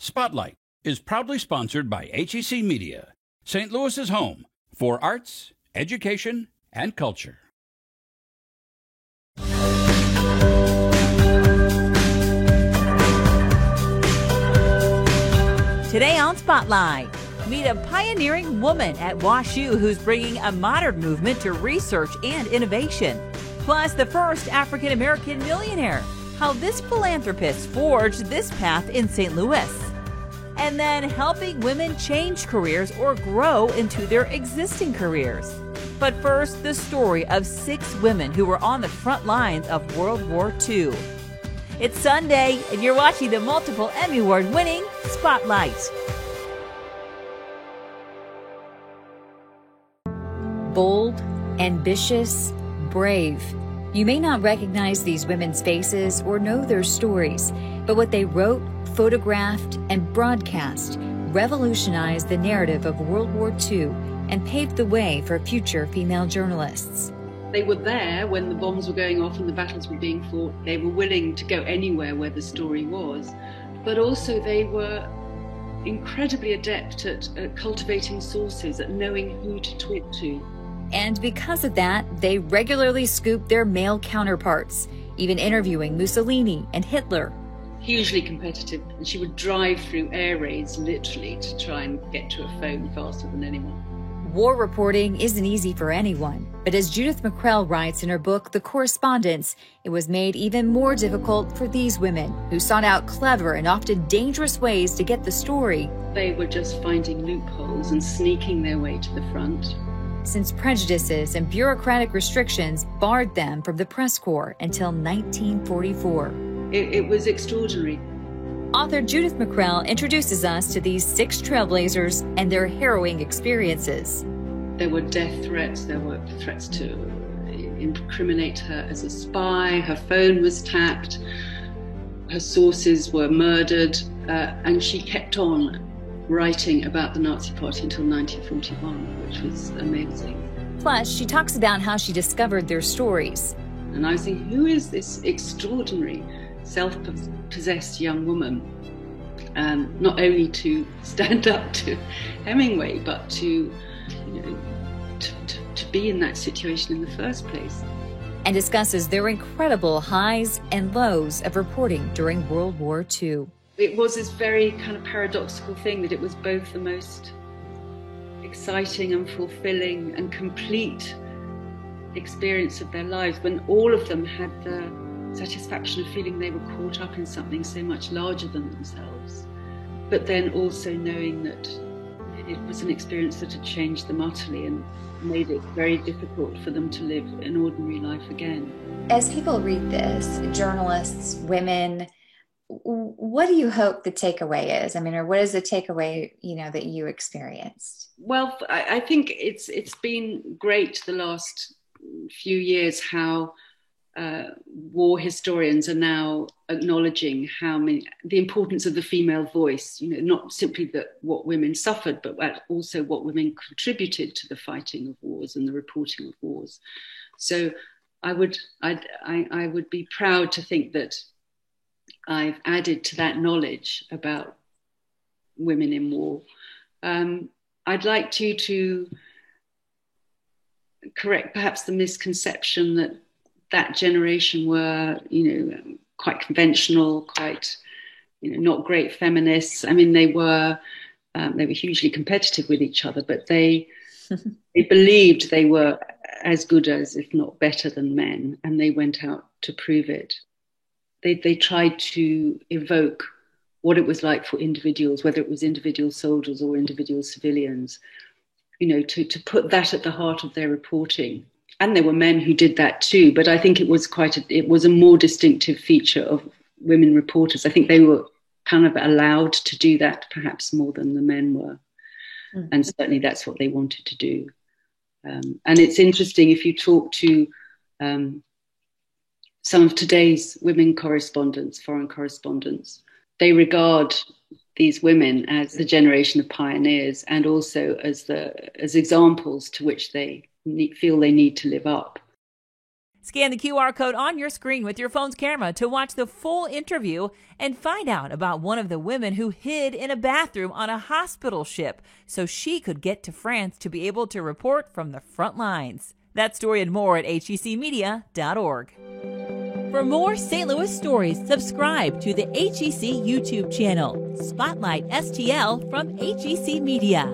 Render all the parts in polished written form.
Spotlight is proudly sponsored by HEC Media, St. Louis's home for arts, education, and culture. Today on Spotlight, meet a pioneering woman at WashU who's bringing a modern movement to research and innovation. Plus, the first African-American millionaire, how this philanthropist forged this path in St. Louis. And then helping women change careers or grow into their existing careers. But first, the story of 6 women who were on the front lines of World War II. It's Sunday, and you're watching the multiple Emmy Award-winning Spotlight. Bold, ambitious, brave. You may not recognize these women's faces or know their stories, but what they wrote, photographed, and broadcast revolutionized the narrative of World War II and paved the way for future female journalists. They were there when the bombs were going off and the battles were being fought. They were willing to go anywhere where the story was, but also they were incredibly adept at cultivating sources, at knowing who to talk to. And because of that, they regularly scooped their male counterparts, even interviewing Mussolini and Hitler. Hugely competitive, and she would drive through air raids literally to try and get to a phone faster than anyone. War reporting isn't easy for anyone, but as Judith McCrell writes in her book, The Correspondence, it was made even more difficult for these women who sought out clever and often dangerous ways to get the story. They were just finding loopholes and sneaking their way to the front. Since prejudices and bureaucratic restrictions barred them from the press corps until 1944. It was extraordinary. Author Judith McCrell introduces us to these 6 trailblazers and their harrowing experiences. There were death threats, there were threats to incriminate her as a spy, her phone was tapped, her sources were murdered, and she kept on writing about the Nazi Party until 1941, which was amazing. Plus, she talks about how she discovered their stories. And I was thinking, who is this extraordinary self-possessed young woman, not only to stand up to Hemingway, but to be in that situation in the first place. And discusses their incredible highs and lows of reporting during World War II. It was this very kind of paradoxical thing that it was both the most exciting and fulfilling and complete experience of their lives, when all of them had the satisfaction of feeling they were caught up in something so much larger than themselves, but then also knowing that it was an experience that had changed them utterly and made it very difficult for them to live an ordinary life again. As people read this, journalists, women, what do you hope the takeaway is? I mean, or what is the takeaway, that you experienced? Well, I think it's been great the last few years how war historians are now acknowledging the importance of the female voice, not simply what women suffered, but also what women contributed to the fighting of wars and the reporting of wars. So I would be proud to think that I've added to that knowledge about women in war. I'd like to correct perhaps the misconception that generation were, quite conventional, quite, not great feminists. I mean, they were hugely competitive with each other, but they believed they were as good as, if not better than men, and they went out to prove it. They tried to evoke what it was like for individuals, whether it was individual soldiers or individual civilians, to put that at the heart of their reporting. And there were men who did that too, but I think it was a more distinctive feature of women reporters. I think they were kind of allowed to do that perhaps more than the men were. Mm-hmm. And certainly that's what they wanted to do. And it's interesting, if you talk to some of today's women correspondents, foreign correspondents, they regard these women as the generation of pioneers and also as examples to which they feel they need to live up. Scan the QR code on your screen with your phone's camera to watch the full interview and find out about one of the women who hid in a bathroom on a hospital ship so she could get to France to be able to report from the front lines. That story and more at hecmedia.org. For more St. Louis stories, subscribe to the HEC YouTube channel. Spotlight STL from HEC Media.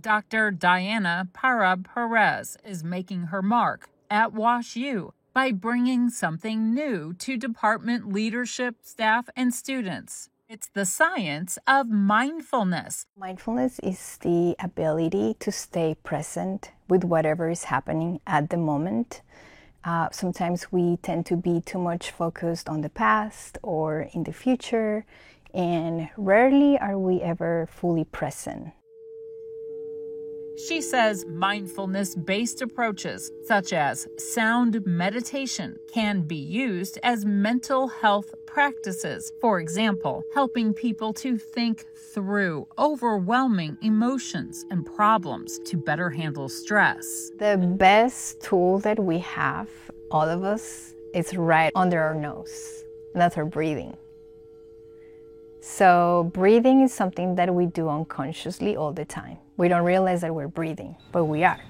Dr. Diana Parra-Perez is making her mark at WashU by bringing something new to department leadership, staff, and students. It's the science of mindfulness. Mindfulness is the ability to stay present with whatever is happening at the moment. Sometimes we tend to be too much focused on the past or in the future, and rarely are we ever fully present. She says mindfulness-based approaches, such as sound meditation, can be used as mental health practices. For example, helping people to think through overwhelming emotions and problems to better handle stress. The best tool that we have, all of us, is right under our nose, and that's our breathing. So breathing is something that we do unconsciously all the time. We don't realize that we're breathing, but we are.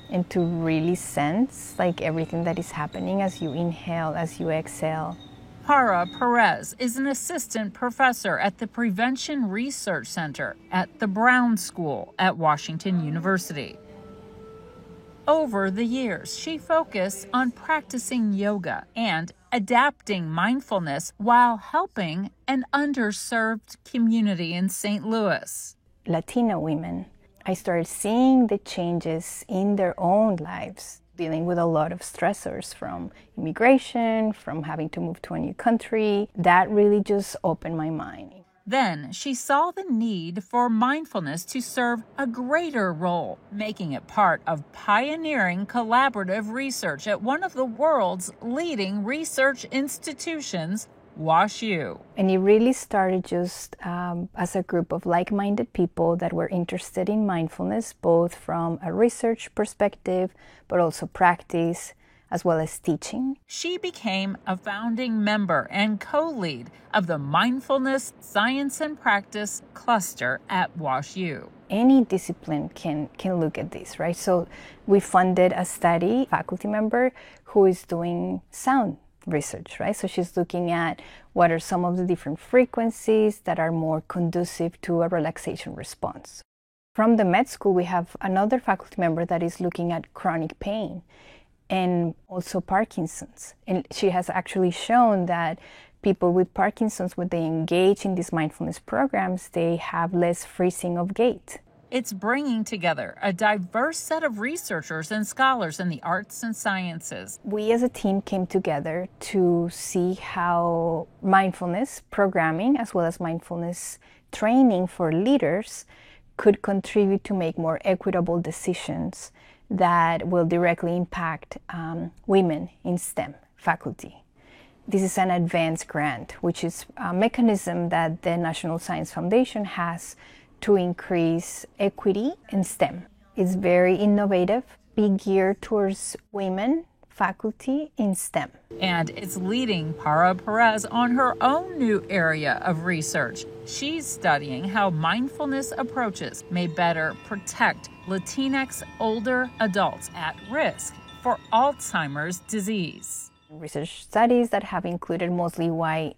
And to really sense like everything that is happening as you inhale, as you exhale. Parra-Perez is an assistant professor at the Prevention Research Center at the Brown School at Washington University. Over the years, she focused on practicing yoga and adapting mindfulness while helping an underserved community in St. Louis. Latina women, I started seeing the changes in their own lives, dealing with a lot of stressors from immigration, from having to move to a new country. That really just opened my mind. Then she saw the need for mindfulness to serve a greater role, making it part of pioneering collaborative research at one of the world's leading research institutions, WashU. And it really started just as a group of like-minded people that were interested in mindfulness, both from a research perspective, but also practice, as well as teaching. She became a founding member and co-lead of the Mindfulness Science and Practice Cluster at WashU. Any discipline can look at this, right? So we funded a study, faculty member who is doing sound research, right? So she's looking at what are some of the different frequencies that are more conducive to a relaxation response. From the med school, we have another faculty member that is looking at chronic pain and also Parkinson's. And she has actually shown that people with Parkinson's, when they engage in these mindfulness programs, they have less freezing of gait. It's bringing together a diverse set of researchers and scholars in the arts and sciences. We as a team came together to see how mindfulness programming, as well as mindfulness training for leaders, could contribute to make more equitable decisions that will directly impact women in STEM faculty. This is an advanced grant, which is a mechanism that the National Science Foundation has to increase equity in STEM. It's very innovative, be geared towards women faculty in STEM. And it's leading Parra-Perez on her own new area of research. She's studying how mindfulness approaches may better protect Latinx older adults at risk for Alzheimer's disease. Research studies that have included mostly white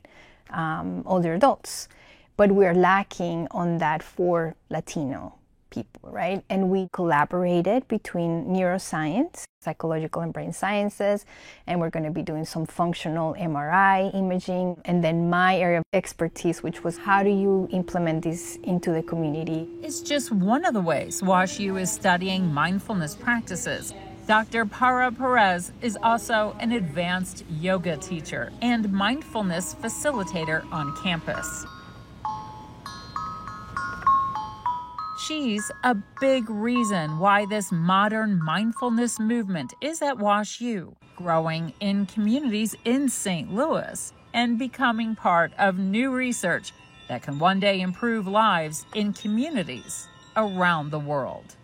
older adults, but we're lacking on that for Latino people, right? And we collaborated between neuroscience, psychological and brain sciences, and we're going to be doing some functional MRI imaging, and then my area of expertise, which was how do you implement this into the community. It's just one of the ways WashU is studying mindfulness practices. Dr. Parra-Perez is also an advanced yoga teacher and mindfulness facilitator on campus. She's a big reason why this modern mindfulness movement is at WashU, growing in communities in St. Louis and becoming part of new research that can one day improve lives in communities around the world.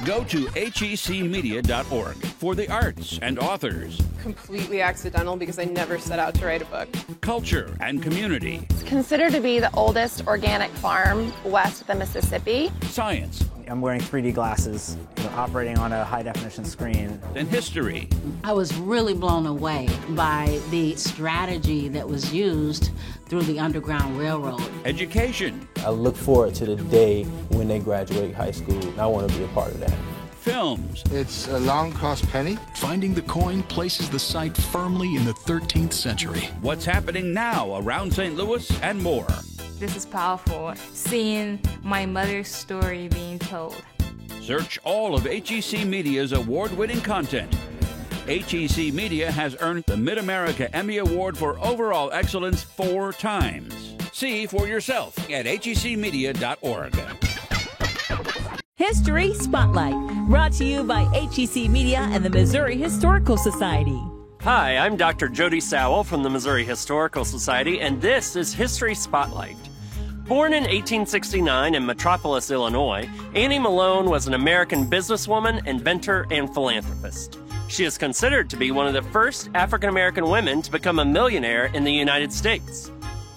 Go to hecmedia.org for the arts and authors, Completely accidental because I never set out to write a book. culture and community, It's considered to be the oldest organic farm west of the Mississippi. science, I'm wearing 3D glasses, operating on a high-definition screen. and history. I was really blown away by the strategy that was used through the Underground Railroad. Education, I look forward to the day when they graduate high school. I want to be a part of that. films, It's a long cost penny. Finding the coin places the site firmly in the 13th century. what's happening now around St. Louis, and more. This is powerful, seeing my mother's story being told. Search all of HEC Media's award-winning content. HEC Media has earned the Mid-America Emmy Award for Overall Excellence 4 times. See for yourself at hecmedia.org. History Spotlight, brought to you by HEC Media and the Missouri Historical Society. Hi, I'm Dr. Jody Sowell from the Missouri Historical Society, and this is History Spotlight. Born in 1869 in Metropolis, Illinois, Annie Malone was an American businesswoman, inventor, and philanthropist. She is considered to be one of the first African-American women to become a millionaire in the United States.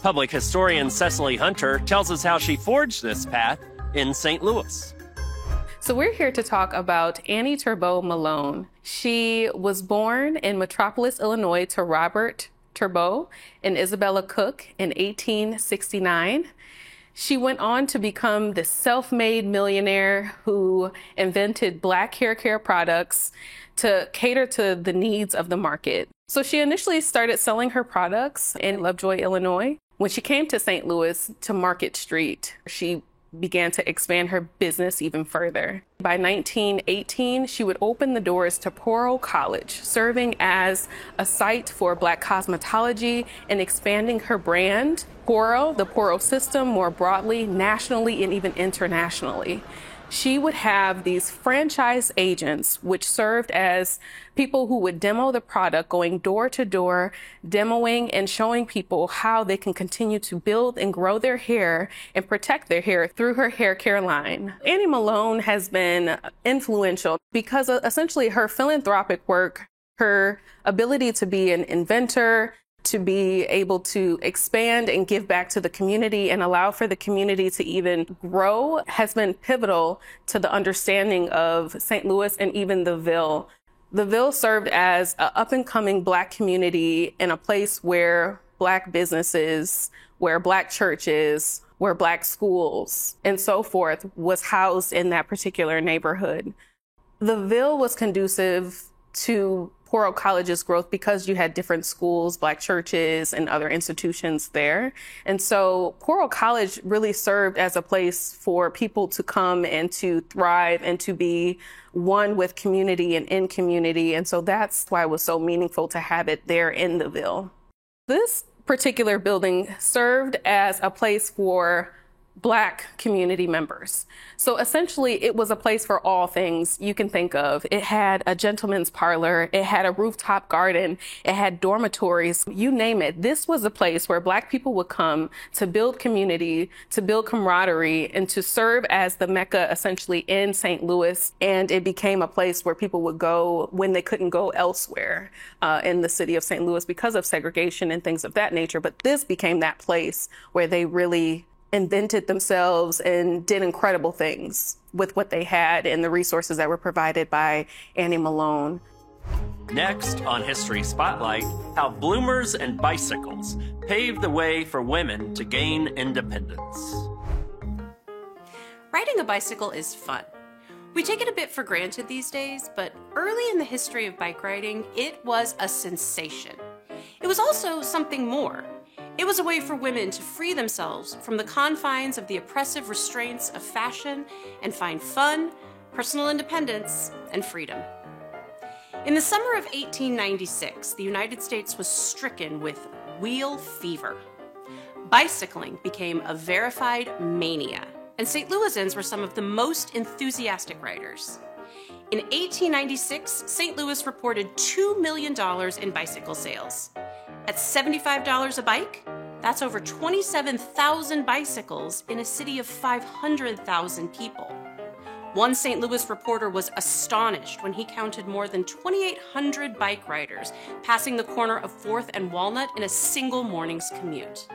Public historian Cecily Hunter tells us how she forged this path in St. Louis. So we're here to talk about Annie Turbo Malone. She was born in Metropolis, Illinois to Robert Turbo and Isabella Cook in 1869. She went on to become the self-made millionaire who invented black hair care products to cater to the needs of the market. So she initially started selling her products in Lovejoy, Illinois. When she came to St. Louis to Market Street, she began to expand her business even further. By 1918, she would open the doors to Poro College, serving as a site for Black cosmetology and expanding her brand, Poro, the Poro system, more broadly, nationally, and even internationally. She would have these franchise agents, which served as people who would demo the product, going door to door, demoing and showing people how they can continue to build and grow their hair and protect their hair through her hair care line. Annie Malone has been influential because essentially her philanthropic work, her ability to be an inventor, to be able to expand and give back to the community and allow for the community to even grow has been pivotal to the understanding of St. Louis and even the Ville. The Ville served as an up-and-coming Black community in a place where Black businesses, where Black churches, where Black schools, and so forth was housed in that particular neighborhood. The Ville was conducive to Poro College's growth because you had different schools, Black churches, and other institutions there. And so Poro College really served as a place for people to come and to thrive and to be one with community and in community. And so that's why it was so meaningful to have it there in the Ville. This particular building served as a place for Black community members. So essentially, it was a place for all things you can think of. It had a gentleman's parlor, it had a rooftop garden, it had dormitories, you name it. This was a place where Black people would come to build community, to build camaraderie, and to serve as the Mecca essentially in St. Louis. And it became a place where people would go when they couldn't go elsewhere in the city of St. Louis because of segregation and things of that nature. But this became that place where they really invented themselves and did incredible things with what they had and the resources that were provided by Annie Malone. Next on History Spotlight, how bloomers and bicycles paved the way for women to gain independence. Riding a bicycle is fun. We take it a bit for granted these days, but early in the history of bike riding, it was a sensation. It was also something more. It was a way for women to free themselves from the confines of the oppressive restraints of fashion and find fun, personal independence, and freedom. In the summer of 1896, the United States was stricken with wheel fever. Bicycling became a verified mania, and St. Louisans were some of the most enthusiastic riders. In 1896, St. Louis reported $2 million in bicycle sales. At $75 a bike, that's over 27,000 bicycles in a city of 500,000 people. One St. Louis reporter was astonished when he counted more than 2,800 bike riders passing the corner of 4th and Walnut in a single morning's commute.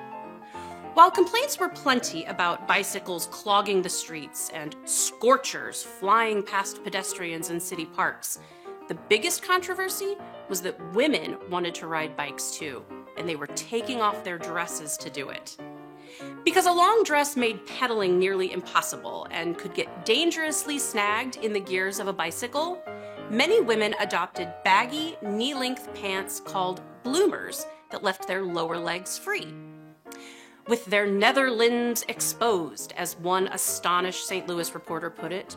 While complaints were plenty about bicycles clogging the streets and scorchers flying past pedestrians in city parks, the biggest controversy was that women wanted to ride bikes too, and they were taking off their dresses to do it. Because a long dress made pedaling nearly impossible and could get dangerously snagged in the gears of a bicycle, many women adopted baggy, knee-length pants called bloomers that left their lower legs free. With their nether limbs exposed, as one astonished St. Louis reporter put it,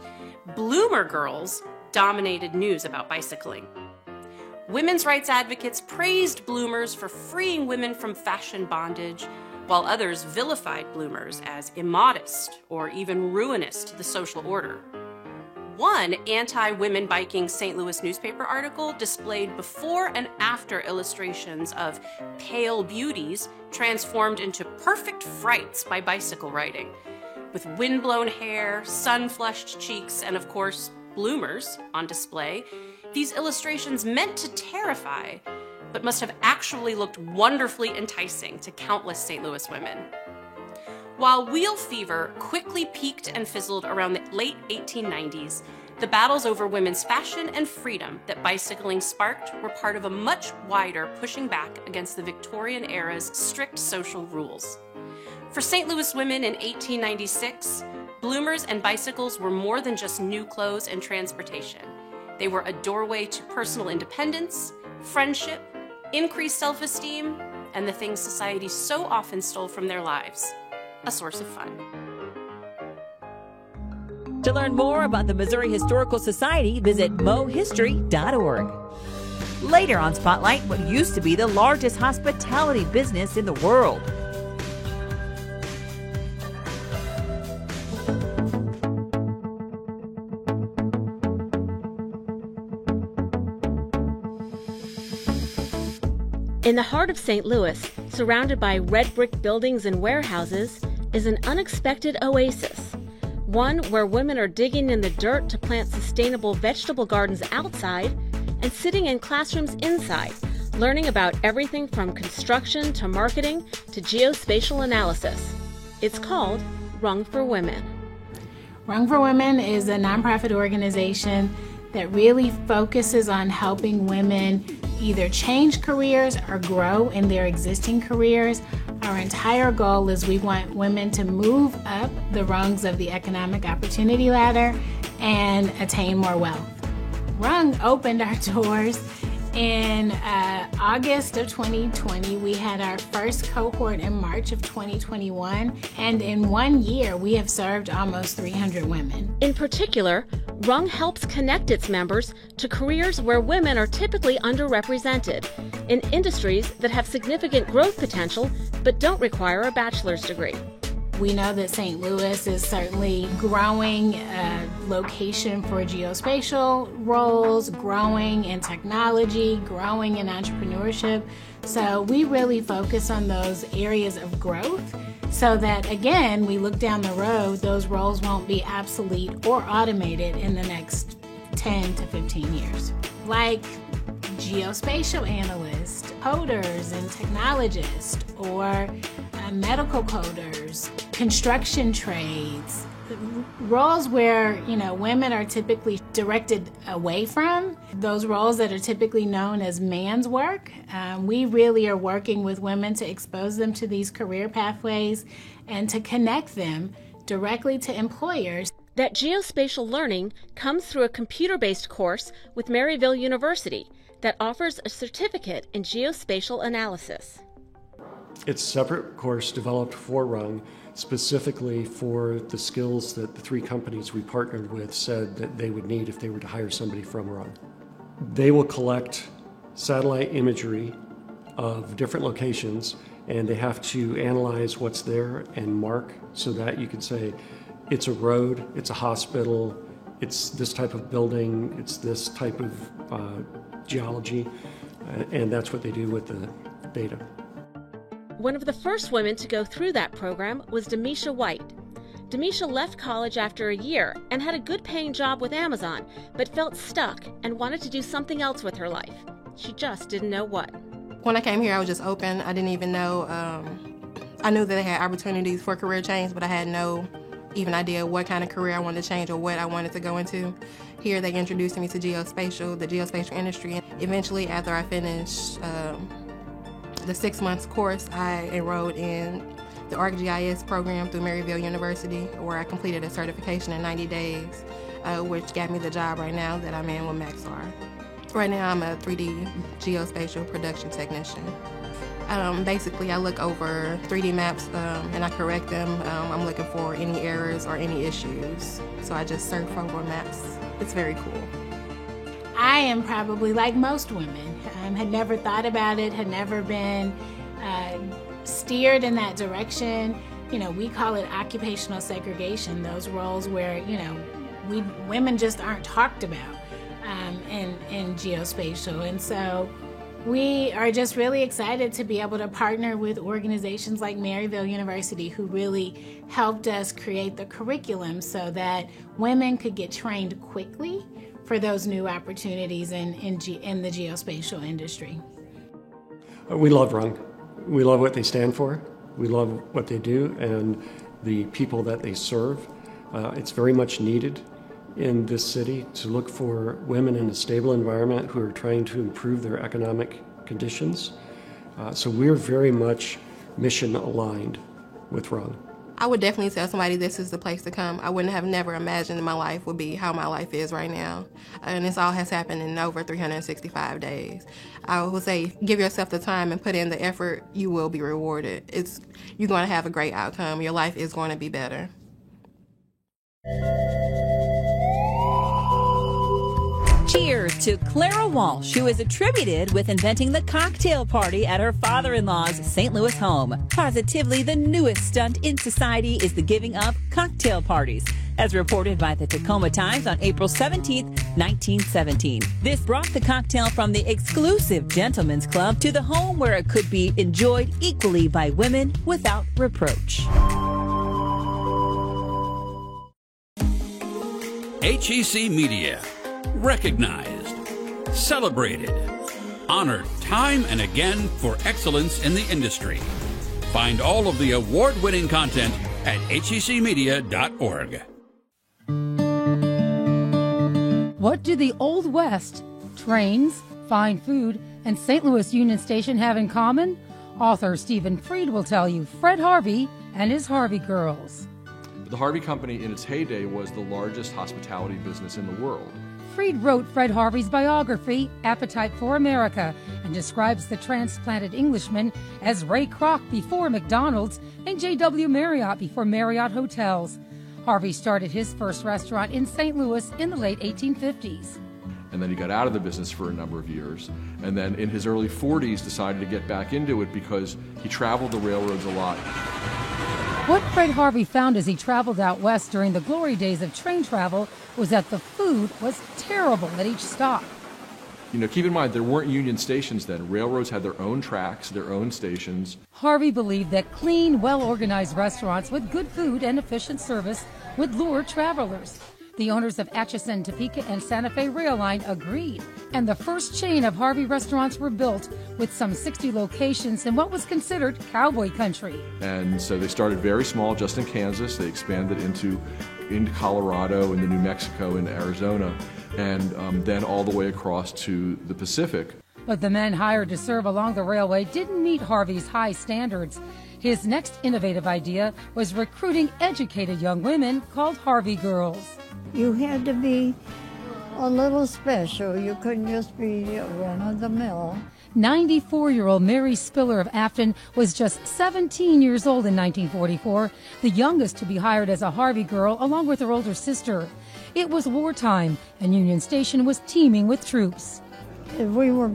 bloomer girls dominated news about bicycling. Women's rights advocates praised bloomers for freeing women from fashion bondage, while others vilified bloomers as immodest or even ruinous to the social order. One anti-women biking St. Louis newspaper article displayed before and after illustrations of pale beauties transformed into perfect frights by bicycle riding, with wind-blown hair, sun-flushed cheeks, and of course, bloomers on display. These illustrations meant to terrify, but must have actually looked wonderfully enticing to countless St. Louis women. While wheel fever quickly peaked and fizzled around the late 1890s, the battles over women's fashion and freedom that bicycling sparked were part of a much wider pushing back against the Victorian era's strict social rules. For St. Louis women in 1896, bloomers and bicycles were more than just new clothes and transportation. They were a doorway to personal independence, friendship, increased self-esteem, and the things society so often stole from their lives, a source of fun. To learn more about the Missouri Historical Society, visit mohistory.org. Later on Spotlight, what used to be the largest hospitality business in the world. In the heart of St. Louis, surrounded by red brick buildings and warehouses, is an unexpected oasis. One where women are digging in the dirt to plant sustainable vegetable gardens outside and sitting in classrooms inside, learning about everything from construction to marketing to geospatial analysis. It's called Rung for Women. Rung for Women is a nonprofit organization that really focuses on helping women either change careers or grow in their existing careers. Our entire goal is we want women to move up the rungs of the economic opportunity ladder and attain more wealth. Rung opened our doors in August of 2020. We had our first cohort in March of 2021, and in 1 year we have served almost 300 women. In particular, Rung helps connect its members to careers where women are typically underrepresented, in industries that have significant growth potential but don't require a bachelor's degree. We know that St. Louis is certainly growing a location for geospatial roles, growing in technology, growing in entrepreneurship. So we really focus on those areas of growth so that, again, we look down the road, those roles won't be obsolete or automated in the next 10 to 15 years. Like geospatial analysts, coders and technologists, or medical coders, construction trades, roles where, women are typically directed away from, those roles that are typically known as man's work. We really are working with women to expose them to these career pathways and to connect them directly to employers. That geospatial learning comes through a computer-based course with Maryville University that offers a certificate in geospatial analysis. It's a separate course developed for Rung, specifically for the skills that the 3 companies we partnered with said that they would need if they were to hire somebody from Rung. They will collect satellite imagery of different locations, and they have to analyze what's there and mark so that you can say, it's a road, it's a hospital, it's this type of building, it's this type of geology, and that's what they do with the data. One of the first women to go through that program was Demisha White. Demisha left college after a year and had a good-paying job with Amazon, but felt stuck and wanted to do something else with her life. She just didn't know what. When I came here, I was just open. I didn't even know, I knew that they had opportunities for career change, but I had no even idea what kind of career I wanted to change or what I wanted to go into. Here they introduced me to the geospatial industry. And eventually, after I finished the 6 months course, I enrolled in the ArcGIS program through Maryville University, where I completed a certification in 90 days, which got me the job right now that I'm in with Maxar. Right now, I'm a 3D geospatial production technician. Basically, I look over 3D maps and I correct them. I'm looking for any errors or any issues. So I just surf over maps. It's very cool. I am probably like most women. Had never thought about it, had never been steered in that direction. You know, we call it occupational segregation, those roles where, you know, women just aren't talked about in geospatial. And so we are just really excited to be able to partner with organizations like Maryville University, who really helped us create the curriculum so that women could get trained quickly for those new opportunities in the geospatial industry. We love RUNG. We love what they stand for. We love what they do and the people that they serve. It's very much needed in this city to look for women in a stable environment who are trying to improve their economic conditions. So we're very much mission aligned with RUNG. I would definitely tell somebody this is the place to come. I wouldn't have never imagined my life would be how my life is right now. And this all has happened in over 365 days. I would say give yourself the time and put in the effort, you will be rewarded. You're going to have a great outcome. Your life is going to be better. Cheers to Clara Walsh, who is attributed with inventing the cocktail party at her father-in-law's St. Louis home. Positively the newest stunt in society is the giving of cocktail parties, as reported by the Tacoma Times on April 17, 1917. This brought the cocktail from the exclusive Gentlemen's Club to the home where it could be enjoyed equally by women without reproach. HEC Media. Recognized, celebrated, honored time and again for excellence in the industry. Find all of the award-winning content at hecmedia.org. What do the Old West, trains, fine food, and St. Louis Union Station have in common? Author Stephen Freed will tell you. Fred Harvey and his Harvey Girls. The Harvey Company in its heyday was the largest hospitality business in the world. Freed wrote Fred Harvey's biography, Appetite for America, and describes the transplanted Englishman as Ray Kroc before McDonald's and J.W. Marriott before Marriott Hotels. Harvey started his first restaurant in St. Louis in the late 1850s. And then he got out of the business for a number of years. And then in his early 40s decided to get back into it because he traveled the railroads a lot. What Fred Harvey found as he traveled out west during the glory days of train travel was that the food was terrible at each stop. You know, keep in mind, there weren't Union stations then. Railroads had their own tracks, their own stations. Harvey believed that clean, well-organized restaurants with good food and efficient service would lure travelers. The owners of Atchison, Topeka, and Santa Fe Rail Line agreed, and the first chain of Harvey restaurants were built with some 60 locations in what was considered cowboy country. And so they started very small, just in Kansas. They expanded into Colorado, into New Mexico, into Arizona, and then all the way across to the Pacific. But the men hired to serve along the railway didn't meet Harvey's high standards. His next innovative idea was recruiting educated young women called Harvey Girls. You had to be a little special. You couldn't just be run-of-the-mill. 94-year-old Mary Spiller of Afton was just 17 years old in 1944, the youngest to be hired as a Harvey Girl along with her older sister. It was wartime, and Union Station was teeming with troops. We were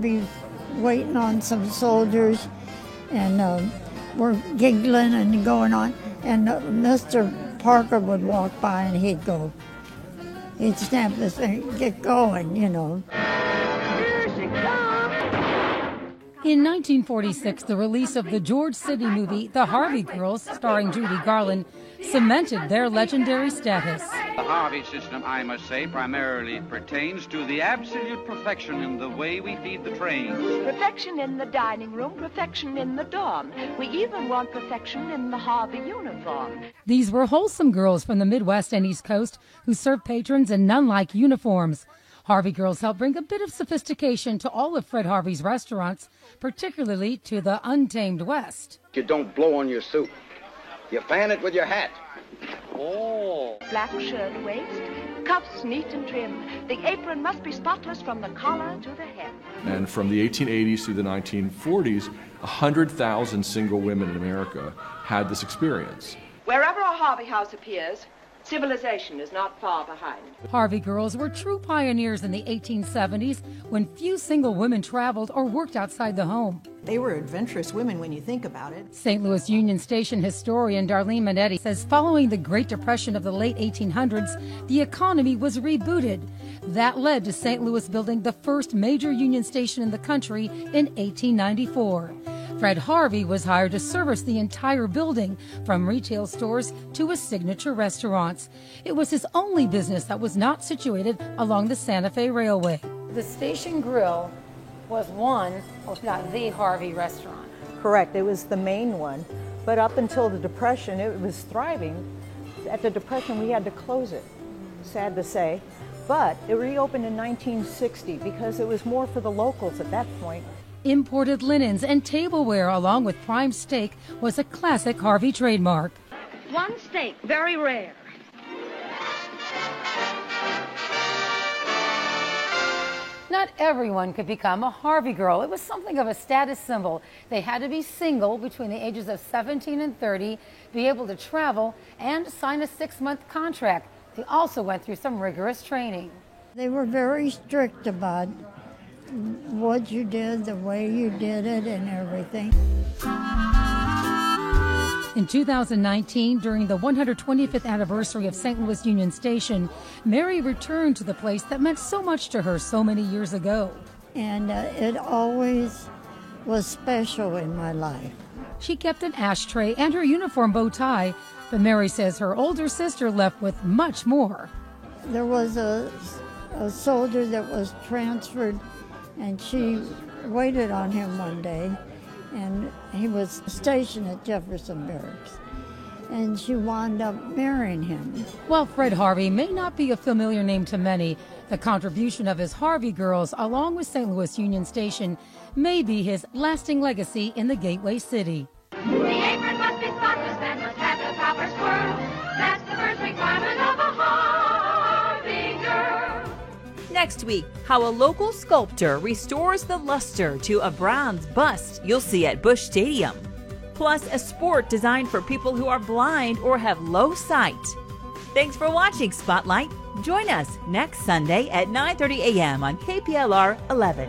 waiting on some soldiers, and we're giggling and going on, and Mr. Parker would walk by and he'd stamp this thing, get going, you know. Here she comes! In 1946, the release of the George City movie The Harvey Girls, starring Judy Garland, cemented their legendary status. The Harvey system, I must say, primarily pertains to the absolute perfection in the way we feed the trains. Perfection in the dining room, perfection in the dorm. We even want perfection in the Harvey uniform. These were wholesome girls from the Midwest and East Coast who served patrons in nun-like uniforms. Harvey Girls helped bring a bit of sophistication to all of Fred Harvey's restaurants, particularly to the untamed West. You don't blow on your suit. You fan it with your hat. Oh. Black shirt waist, cuffs neat and trim. The apron must be spotless from the collar to the hem. And from the 1880s through the 1940s, 100,000 single women in America had this experience. Wherever a Harvey house appears, civilization is not far behind. Harvey Girls were true pioneers in the 1870s when few single women traveled or worked outside the home. They were adventurous women when you think about it. St. Louis Union Station historian Darlene Minetti says following the Great Depression of the late 1800s, the economy was rebooted. That led to St. Louis building the first major Union Station in the country in 1894. Fred Harvey was hired to service the entire building, from retail stores to his signature restaurants. It was his only business that was not situated along the Santa Fe Railway. The Station Grill was one, if not the Harvey restaurant. Correct, it was the main one. But up until the Depression, it was thriving. At the Depression, we had to close it, sad to say. But it reopened in 1960 because it was more for the locals at that point. Imported linens and tableware along with prime steak was a classic Harvey trademark. One steak, very rare. Not everyone could become a Harvey Girl. It was something of a status symbol. They had to be single between the ages of 17 and 30, be able to travel, and sign a 6-month contract. They also went through some rigorous training. They were very strict about what you did, the way you did it, and everything. In 2019, during the 125th anniversary of St. Louis Union Station, Mary returned to the place that meant so much to her so many years ago. And it always was special in my life. She kept an ashtray and her uniform bow tie, but Mary says her older sister left with much more. There was a soldier that was transferred, and she waited on him one day, and he was stationed at Jefferson Barracks, and she wound up marrying him. While Fred Harvey may not be a familiar name to many, the contribution of his Harvey Girls along with St. Louis Union Station may be his lasting legacy in the Gateway City. The apron must be spotless and must have the proper swirl. That's the first requirement of a Harvey girl. Next week, how a local sculptor restores the luster to a bronze bust you'll see at Busch Stadium. Plus, a sport designed for people who are blind or have low sight. Thanks for watching Spotlight. Join us next Sunday at 9:30 a.m. on KPLR 11.